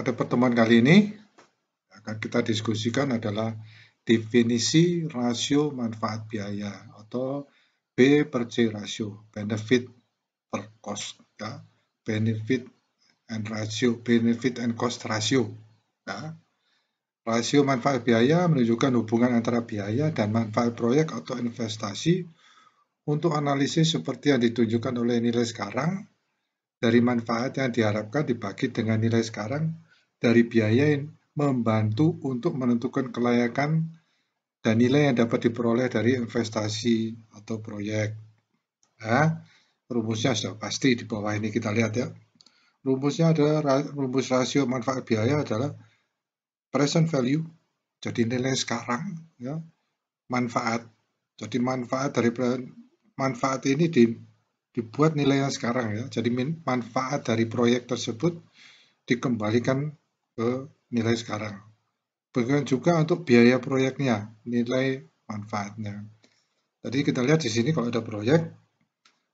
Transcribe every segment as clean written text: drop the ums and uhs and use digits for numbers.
pada pertemuan kali ini akan kita diskusikan adalah definisi rasio manfaat biaya atau B per C ratio, benefit per cost, ya. Benefit and cost ratio. Ya. Rasio manfaat biaya menunjukkan hubungan antara biaya dan manfaat proyek atau investasi untuk analisis seperti yang ditunjukkan oleh nilai sekarang dari manfaat yang diharapkan dibagi dengan nilai sekarang dari biaya yang membantu untuk menentukan kelayakan dan nilai yang dapat diperoleh dari investasi atau proyek. Nah, rumusnya sudah pasti di bawah ini kita lihat ya. Rumusnya adalah rumus rasio manfaat biaya adalah present value, jadi nilai sekarang, ya, manfaat. Jadi manfaat ini dibuat nilai yang sekarang ya. Jadi manfaat dari proyek tersebut dikembalikan ke nilai sekarang. Begitu juga untuk biaya proyeknya, nilai manfaatnya. Jadi kita lihat di sini kalau ada proyek,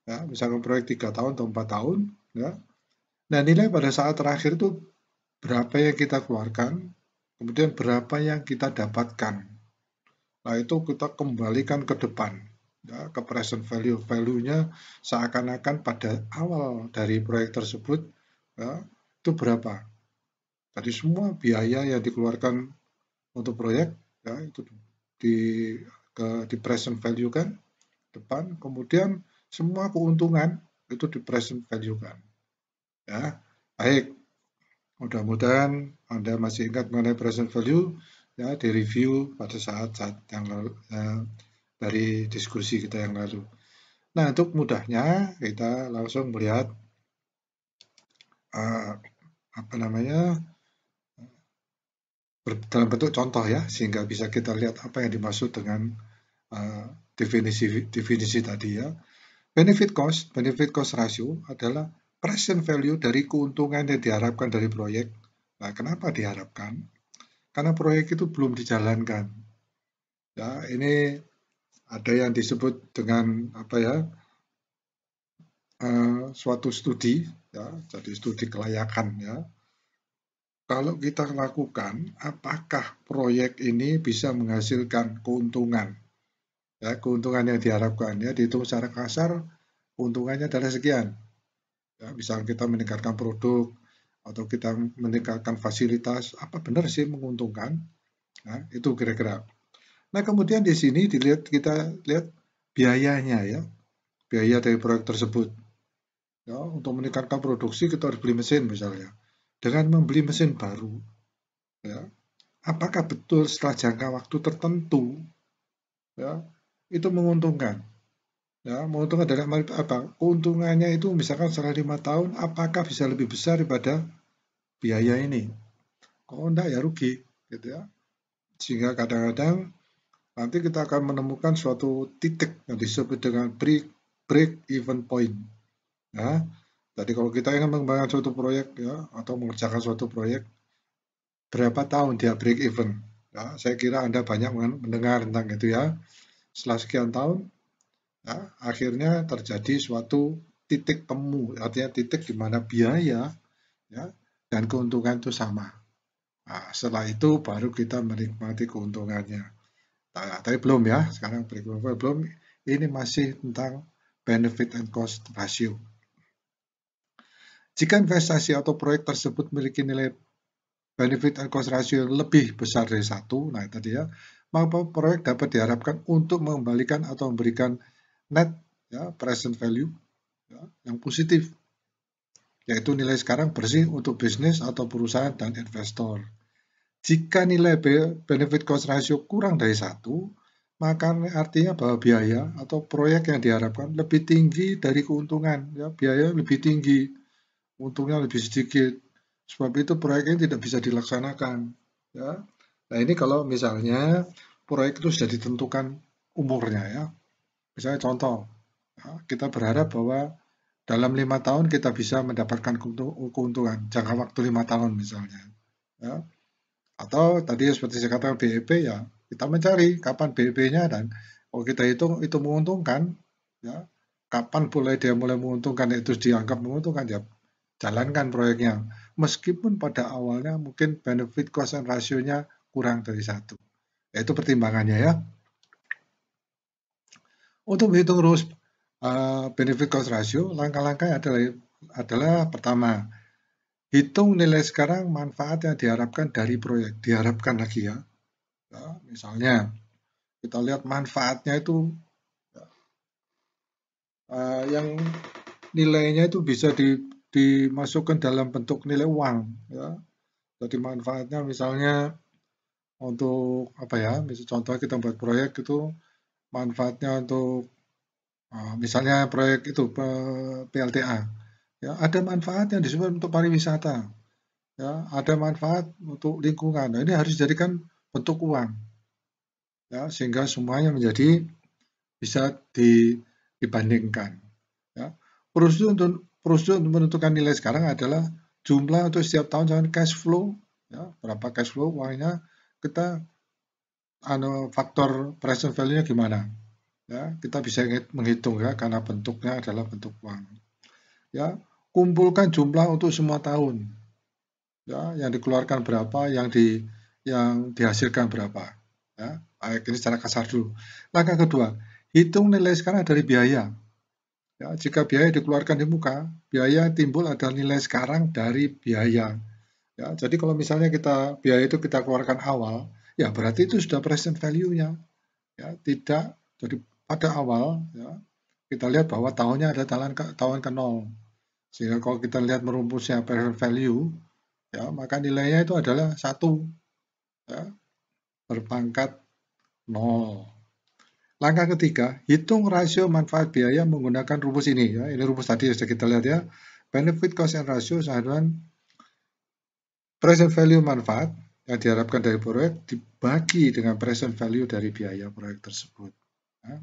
ya, misalkan proyek 3 tahun atau 4 tahun, ya. Nah, nilai pada saat terakhir itu berapa yang kita keluarkan, kemudian berapa yang kita dapatkan. Nah, itu kita kembalikan ke depan, ya, ke present value. Value-nya seakan-akan pada awal dari proyek tersebut, ya, itu berapa. Jadi semua biaya yang dikeluarkan untuk proyek, ya, itu di present value kan, depan, kemudian semua keuntungan itu di present value kan. Ya, baik. Mudah-mudahan Anda masih ingat mengenai present value, ya, di review pada saat-saat yang lalu, dari diskusi kita yang lalu. Nah, untuk mudahnya kita langsung melihat dalam bentuk contoh ya, sehingga bisa kita lihat apa yang dimaksud dengan definisi tadi ya. Benefit cost ratio adalah present value dari keuntungan yang diharapkan dari proyek. Nah, kenapa diharapkan? Karena proyek itu belum dijalankan. Ya, ini ada yang disebut dengan suatu studi, ya, jadi studi kelayakan ya. Kalau kita lakukan, apakah proyek ini bisa menghasilkan keuntungan? Ya, keuntungan yang diharapkan ya dihitung secara kasar, keuntungannya adalah sekian. Ya, misal kita meningkatkan produk atau kita meningkatkan fasilitas, apa benar sih menguntungkan? Nah, itu kira-kira. Nah, kemudian di sini kita lihat biayanya ya, biaya dari proyek tersebut. Ya, untuk meningkatkan produksi kita harus beli mesin misalnya. Dengan membeli mesin baru, ya, apakah betul setelah jangka waktu tertentu, ya, itu menguntungkan? Ya, menguntungkan dari apa? Keuntungannya itu misalkan setelah 5 tahun, apakah bisa lebih besar daripada biaya ini? Kalau enggak ya rugi, gitu ya. Sehingga kadang-kadang nanti kita akan menemukan suatu titik yang disebut dengan break even point. Ya, jadi kalau kita ingin mengembangkan suatu proyek ya atau mengerjakan suatu proyek, berapa tahun dia break even? Ya, saya kira Anda banyak mendengar tentang itu ya. Setelah sekian tahun, ya, akhirnya terjadi suatu titik temu, artinya titik di mana biaya ya dan keuntungan itu sama. Nah, setelah itu baru kita menikmati keuntungannya. Nah, tapi belum ya, sekarang belum. Ini masih tentang benefit and cost ratio. Jika investasi atau proyek tersebut memiliki nilai benefit and cost ratio lebih besar dari 1, nah tadi ya, maka proyek dapat diharapkan untuk mengembalikan atau memberikan net ya, present value ya, yang positif, yaitu nilai sekarang bersih untuk bisnis atau perusahaan dan investor. Jika nilai benefit cost ratio kurang dari 1, maka artinya bahwa biaya atau proyek yang diharapkan lebih tinggi dari keuntungan, ya, biaya lebih tinggi, untungnya lebih sedikit. Sebab itu proyek ini tidak bisa dilaksanakan. Ya. Nah, ini kalau misalnya proyek itu sudah ditentukan umurnya ya. Misalnya contoh, ya, kita berharap bahwa dalam 5 tahun kita bisa mendapatkan keuntungan, jangka waktu 5 tahun misalnya. Ya. Atau tadi seperti saya katakan BEP ya, kita mencari kapan BEP-nya dan kalau kita hitung itu menguntungkan, ya, kapan dia mulai menguntungkan itu dianggap menguntungkan ya, jalankan proyeknya. meskipun pada awalnya mungkin benefit cost and ratio-nya kurang dari 1. Itu pertimbangannya ya. Untuk menghitung rumus benefit cost ratio, langkah-langkah adalah pertama, hitung nilai sekarang manfaat yang diharapkan dari proyek. Diharapkan lagi ya. Misalnya kita lihat manfaatnya itu yang nilainya itu bisa dimasukkan dalam bentuk nilai uang ya. Jadi manfaatnya misalnya untuk apa ya? Contohnya kita buat proyek itu manfaatnya untuk misalnya proyek itu PLTA ya, ada manfaat yang disebut untuk pariwisata ya, ada manfaat untuk lingkungan. Nah, ini harus dijadikan bentuk uang ya, sehingga semuanya menjadi bisa dibandingkan ya. Prosedur untuk menentukan nilai sekarang adalah jumlah untuk setiap tahun jangan cash flow ya, berapa cash flow uangnya, kita faktor present value-nya gimana ya, kita bisa menghitung ya karena bentuknya adalah bentuk uang ya. Kumpulkan jumlah untuk semua tahun ya, yang dikeluarkan berapa, yang dihasilkan berapa ya. Baik, ini secara kasar dulu. Langkah kedua, hitung nilai sekarang dari biaya ya. Jika biaya dikeluarkan di muka, biaya timbul adalah nilai sekarang dari biaya ya. Jadi kalau misalnya biaya itu kita keluarkan awal ya, berarti itu sudah present value-nya ya, tidak. Jadi pada awal ya, kita lihat bahwa tahunnya ada tahun ke 0. Sehingga kalau kita lihat merumusnya present value ya, maka nilainya itu adalah 1 ya, berpangkat 0. Langkah ketiga, hitung rasio manfaat biaya menggunakan rumus ini ya. Ini rumus tadi sudah kita lihat ya. Benefit cost and ratio sama dengan present value manfaat yang diharapkan dari proyek dibagi dengan present value dari biaya proyek tersebut. Ya.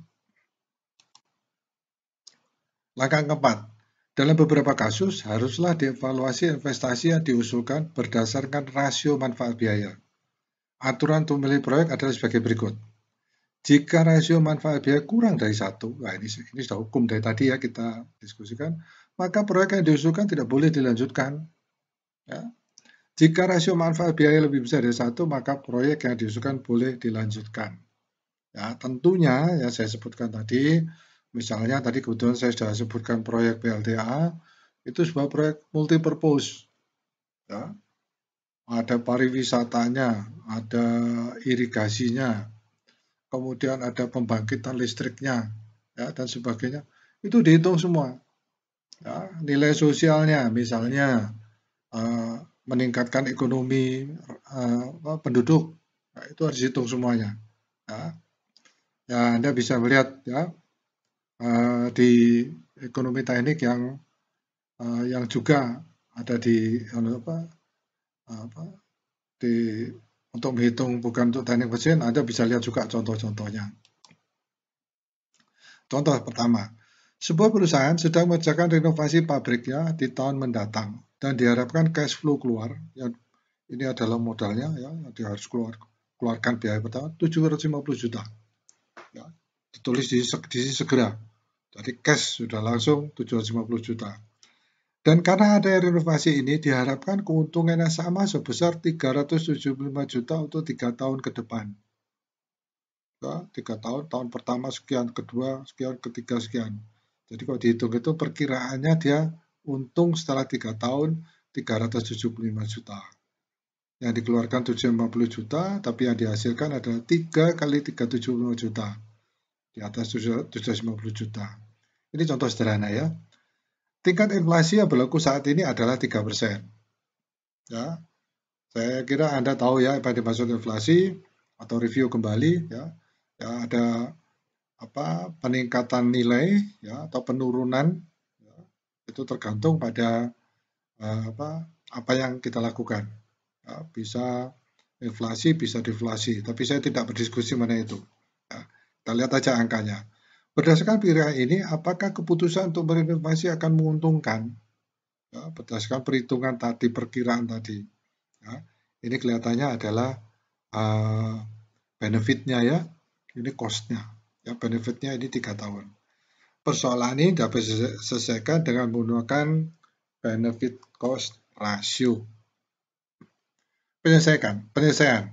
Langkah keempat, dalam beberapa kasus haruslah dievaluasi investasi yang diusulkan berdasarkan rasio manfaat biaya. Aturan untuk memilih proyek adalah sebagai berikut. Jika rasio manfaat biaya kurang dari 1, nah ini sudah hukum dari tadi ya kita diskusikan, maka proyek yang diusulkan tidak boleh dilanjutkan. Ya. Jika rasio manfaat biaya lebih besar dari 1, maka proyek yang diusulkan boleh dilanjutkan. Ya, tentunya yang saya sebutkan tadi, misalnya tadi kebetulan saya sudah sebutkan proyek PLTA, itu sebuah proyek multipurpose. Ya. Ada pariwisatanya, ada irigasinya, kemudian ada pembangkitan listriknya, ya, dan sebagainya. Itu dihitung semua. Ya, nilai sosialnya, misalnya meningkatkan ekonomi penduduk, nah, itu harus dihitung semuanya. Ya. Ya, Anda bisa melihat ya di ekonomi teknik yang juga ada di untuk menghitung bukan untuk teknik mesin, Anda bisa lihat juga contoh-contohnya. Contoh pertama, sebuah perusahaan sedang mengerjakan renovasi pabriknya di tahun mendatang dan diharapkan cash flow keluar, yang ini adalah modalnya ya, yang dia harus keluarkan biaya pertama 750 juta. Ya, ditulis di segera. Jadi cash sudah langsung 750 juta. Dan karena ada renovasi ini diharapkan keuntungannya sama sebesar 375 juta untuk 3 tahun ke depan. Ya, 3 tahun, tahun pertama sekian, kedua sekian, ketiga sekian. Jadi kalau dihitung itu perkiraannya dia untung setelah 3 tahun 375 juta. Yang dikeluarkan 750 juta, tapi yang dihasilkan adalah 3 kali 375 juta. Di atas 750 juta. Ini contoh sederhana ya. Tingkat inflasi yang berlaku saat ini adalah 3%. Ya, saya kira Anda tahu ya apa yang dimaksud inflasi atau review kembali ya. Ya, ada peningkatan nilai ya atau penurunan ya, itu tergantung pada apa yang kita lakukan. Ya, bisa inflasi, bisa deflasi, tapi saya tidak berdiskusi mengenai itu. Ya, kita lihat aja angkanya. Berdasarkan perkiraan ini, apakah keputusan untuk berinvestasi akan menguntungkan? Ya, berdasarkan perhitungan tadi, perkiraan tadi. Ya, ini kelihatannya adalah benefitnya ya, ini cost-nya. Ya, benefitnya ini 3 tahun. Persoalan ini dapat diselesaikan dengan menggunakan benefit cost rasio. Penyelesaian.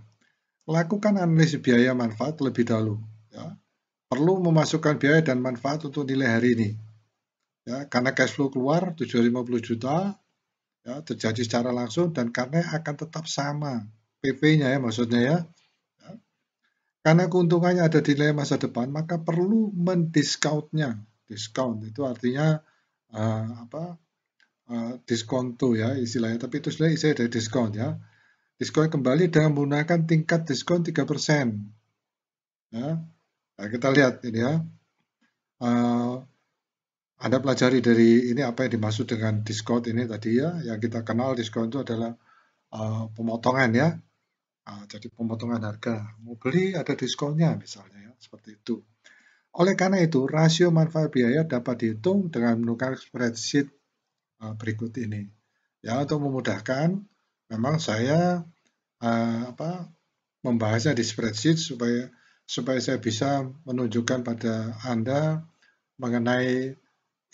Lakukan analisis biaya manfaat lebih dahulu. Ya. Perlu memasukkan biaya dan manfaat untuk nilai hari ini. Ya, karena cash flow keluar 750 juta, ya, terjadi secara langsung dan karena akan tetap sama PP-nya ya maksudnya ya. Karena keuntungannya ada di nilai masa depan, maka perlu mendiscountnya. Discount itu artinya diskonto ya istilahnya, tapi itu sebenarnya isinya dari diskon ya. Diskon kembali dengan menggunakan tingkat diskon 3%. Ya. Nah, kita lihat ini ya. Anda pelajari dari ini apa yang dimaksud dengan diskon ini tadi ya. Yang kita kenal diskon itu adalah pemotongan ya. Jadi pemotongan harga. Mau beli ada diskonnya misalnya ya, seperti itu. Oleh karena itu, rasio manfaat biaya dapat dihitung dengan menggunakan spreadsheet berikut ini. Ya, untuk memudahkan, memang saya membahasnya di spreadsheet supaya saya bisa menunjukkan pada Anda mengenai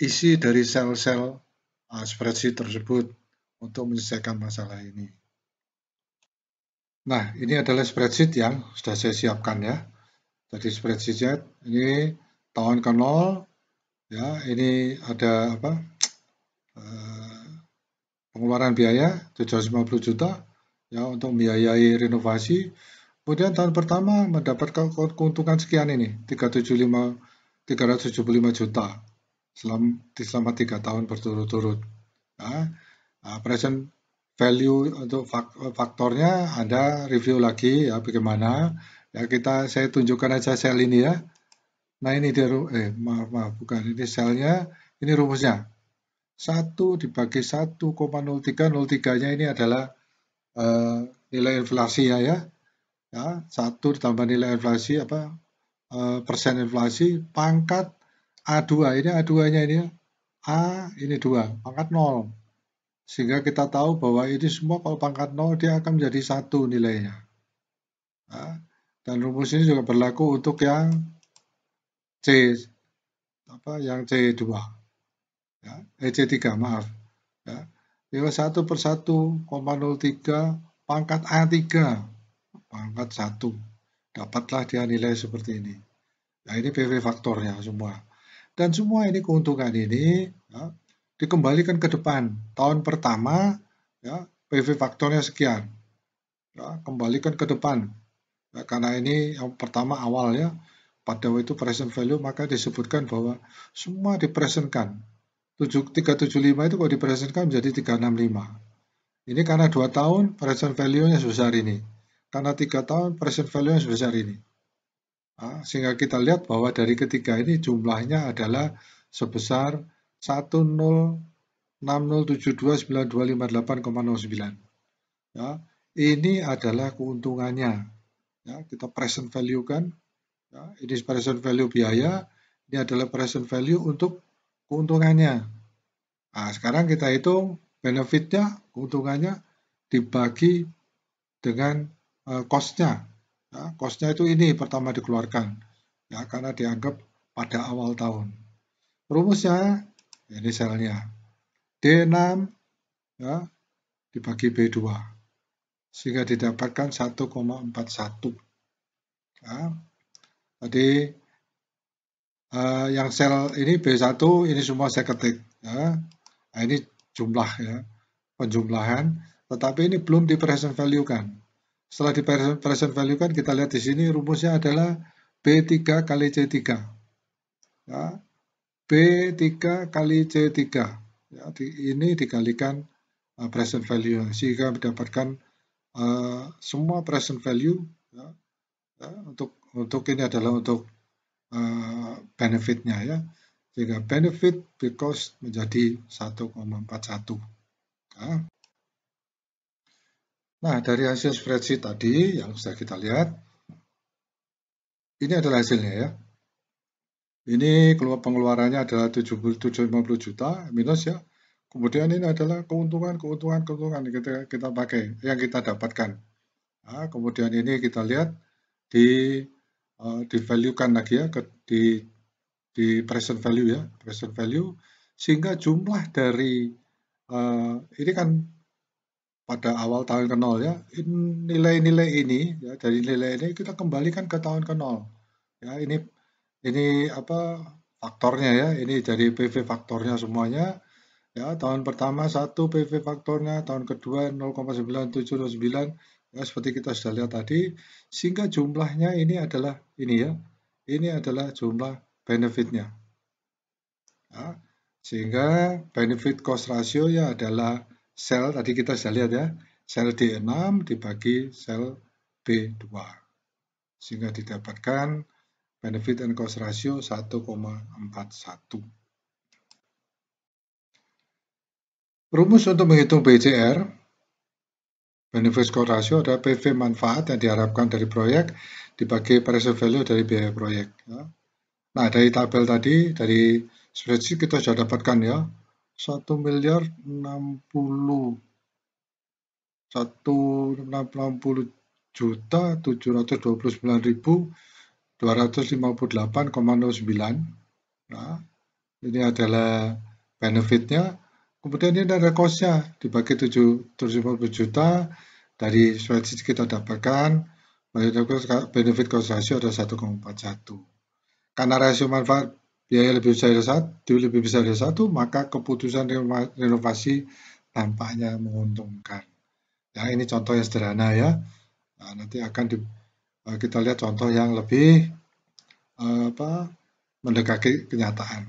isi dari sel-sel spreadsheet tersebut untuk menyelesaikan masalah ini. Nah, ini adalah spreadsheet yang sudah saya siapkan ya. Jadi spreadsheet ini tahun ke 0, ya ini ada pengeluaran biaya 750 juta ya untuk membiayai renovasi. Kemudian tahun pertama mendapatkan keuntungan sekian ini 375 juta selama 3 tahun berturut-turut. Ya, present value untuk faktornya Anda review lagi ya bagaimana. Ya saya tunjukkan aja sel ini ya. Nah ini dia maaf bukan ini selnya, ini rumusnya. 1 dibagi 1,03, 03-nya ini adalah nilai inflasi ya. Ya, 1 ditambah nilai inflasi persen inflasi pangkat A2. Ini A2-nya ini ya. A ini 2, pangkat 0. Sehingga kita tahu bahwa ini semua kalau pangkat 0 dia akan menjadi 1 nilainya. Ya, dan rumus ini juga berlaku untuk yang yang C2. Ya, C3 maaf. Ya. Nilai 1 per 1,03 pangkat A3 pangkat 1. Dapatlah dia nilai seperti ini. Nah ini PV faktornya semua. Dan semua ini keuntungan ini ya, dikembalikan ke depan. Tahun pertama ya, PV faktornya sekian. Ya, kembalikan ke depan. Ya, karena ini yang pertama awal ya. Pada waktu itu present value maka disebutkan bahwa semua dipresentkan. 375 itu kalau dipresentkan menjadi 365. Ini karena 2 tahun present value-nya sebesar ini. Karena 3 tahun present value-nya sebesar ini. Nah, sehingga kita lihat bahwa dari ketiga ini jumlahnya adalah sebesar 1060729258,09. Ya, ini adalah keuntungannya. Ya, kita present value kan. Ya, ini present value biaya, ini adalah present value untuk keuntungannya. Nah, sekarang kita hitung benefitnya, keuntungannya dibagi dengan cost-nya. Ya, cost-nya itu ini pertama dikeluarkan. Ya, karena dianggap pada awal tahun. Rumusnya, ini selnya. D6 ya, dibagi B2. Sehingga didapatkan 1,41. Ya, tadi yang sel ini B1 ini semua saya ketik. Ya. Nah, ini jumlah ya, penjumlahan. Tetapi ini belum di present value kan. Setelah di present value kan kita lihat di sini rumusnya adalah B3 kali C3. Ya. B3 kali C3. Ya, ini dikalikan present value sehingga mendapatkan semua present value ya, untuk ini adalah untuk benefitnya ya. Sehingga benefit because menjadi 1,41. Ya. Nah, dari hasil spreadsheet tadi yang sudah kita lihat, ini adalah hasilnya ya. Ini pengeluarannya adalah 750 juta minus ya. Kemudian ini adalah keuntungan yang kita pakai, yang kita dapatkan. Nah, kemudian ini kita lihat di value-kan lagi ya, di present value ya, present value, sehingga jumlah dari ini kan pada awal tahun ke nol ya, nilai-nilai ini ya, dari nilai ini kita kembalikan ke tahun ke nol. Ya, ini apa faktornya ya, ini dari PV faktornya semuanya. Ya, tahun pertama 1 PV faktornya, tahun kedua 0,979 ya seperti kita sudah lihat tadi, sehingga jumlahnya ini adalah ini ya. Ini adalah jumlah benefitnya. Ya, sehingga benefit cost ratio ya adalah sel tadi kita sudah lihat ya, sel D6 dibagi sel B2 sehingga didapatkan benefit and cost ratio 1,41. Rumus untuk menghitung BCR, benefit cost ratio adalah PV manfaat yang diharapkan dari proyek dibagi present value dari biaya proyek. Ya. Nah, dari tabel tadi, dari spreadsheet kita sudah dapatkan ya, 1.729.258,09. Nah, ini adalah benefitnya. Kemudian ini ada cost-nya dibagi 750 juta dari spreadsheet kita dapatkan benefit cost ratio ada 1,41. Karena rasio manfaat biaya lebih besar dari satu, maka keputusan renovasi tampaknya menguntungkan. Ya, ini contoh yang sederhana ya. Nah, nanti akan kita lihat contoh yang lebih mendekati kenyataan.